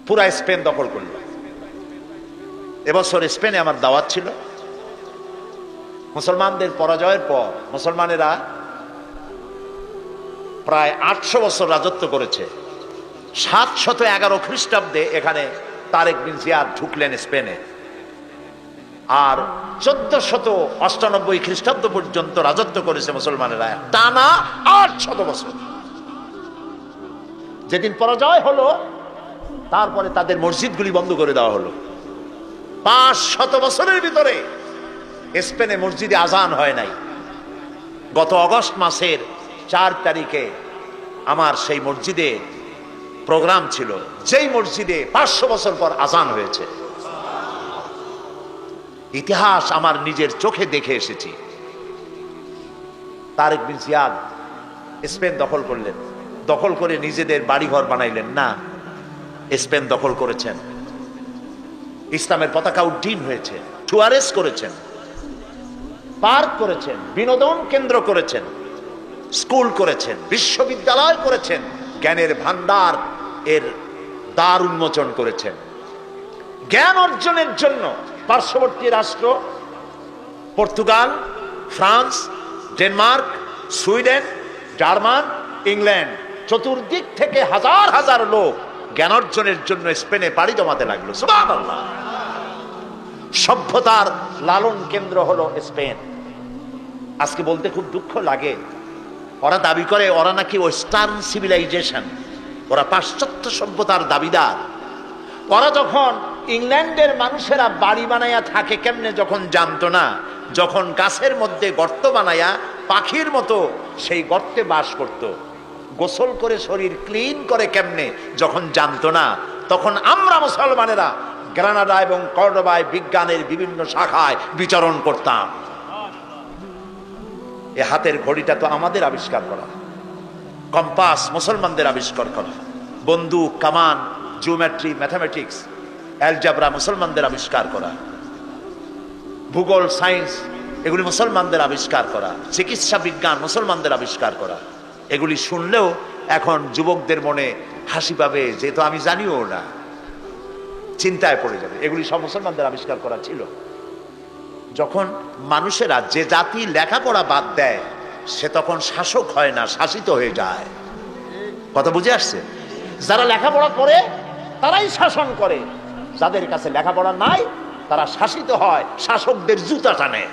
পুরা স্পেন দখল করল। এবছর স্পেনে আমার দাওয়াত ছিল। মুসলমানদের পরাজয়ের পর মুসলমানেরা প্রায় 800 বছর রাজত্ব করেছে। 711 খ্রিস্টাব্দে এখানে তারেক বিন জিয়াদ ঢুকলেন স্পেনে, আর 1498 খ্রিস্টাব্দ পর্যন্ত রাজত্ব করেছে মুসলমানেরা, টানা 800 বছর। যেদিন পরাজয় হলো তারপরে তাদের মসজিদগুলি বন্ধ করে দেওয়া হলো। 500 বছরের ভিতরে স্পেনে মসজিদে আজান হয় নাই। গত অগস্ট মাসের 4 তারিখে আমার সেই মসজিদে প্রোগ্রাম ছিল, যেই মসজিদে 500 বছর পর আজান হয়েছে। ইতিহাস আমার নিজের চোখে দেখে এসেছি। তারেক বিন জিয়াদ স্পেন দখল করলেন, দখল করে নিজেদের বাড়িঘর বানাইলেন না, স্পেন দখল করেছেন, ইসলামের পতাকা উড্ডীন হয়েছে, টুয়ারেস করেছেন, পার্ক করেছেন, বিনোদন কেন্দ্র করেছেন, স্কুল করেছেন, বিশ্ববিদ্যালয় করেছেন, জ্ঞানের ভান্ডার এর দ্বার উন্মোচন করেছেন। জ্ঞান অর্জনের জন্য পার্শ্ববর্তী রাষ্ট্র Portugal, France, Denmark, Sweden, German, England, চতুর্দিক থেকে হাজার হাজার লোক জ্ঞান অর্জনের জন্য স্পেনে পাড়ি জমাতে লাগলো। সুবহানাল্লাহ। সভ্যতার লালন কেন্দ্র হলো স্পেন। আজকে বলতে খুব দুঃখ লাগে, ওরা দাবি করে ওরা নাকি ওয়েস্টার্ন সিভিলাইজেশন, ওরা পাশ্চাত্য সভ্যতার দাবিদার। ওরা যখন ইংল্যান্ডের মানুষেরা বাড়ি বানাইয়া থাকে কেমনে যখন জানতো না, যখন গাছের মধ্যে গর্ত বানাইয়া পাখির মতো সেই গর্তে বাস করত, গোসল করে শরীর ক্লিন করে কেমনে যখন জানতো না, তখন আমরা মুসলমানেরা গ্রানাডা এবং কর্ডোবায় বিজ্ঞানের বিভিন্ন শাখায় বিচরণ করতাম। এ হাতের ঘড়িটা তো আমাদের আবিষ্কার করা, কম্পাস মুসলমানদের আবিষ্কার করা, বন্দুক, কামান, জিওমেট্রি, ম্যাথামেটিক্স, অ্যালজাবরা মুসলমানদের আবিষ্কার করা, ভূগোল, সায়েন্স এগুলি মুসলমানদের আবিষ্কার করা, চিকিৎসা বিজ্ঞান মুসলমানদের আবিষ্কার করা। এগুলি শুনলেও এখন যুবকদের মনে হাসি পাবে, যেহেতু আমি জানিও না, চিন্তায় পড়ে যাবে। এগুলি সব মুসলমানদের আবিষ্কার করা ছিল। যখন মানুষেরা, যে জাতি লেখাপড়া বাদ দেয় সে তখন শাসক হয় না, শাসিত হয়ে যায়। কথা বুঝে আসছে? যারা লেখাপড়া করে তারাই শাসন করে, যাদের কাছে লেখাপড়া নাই তারা শাসিত হয়, শাসকদের জুতা টানে।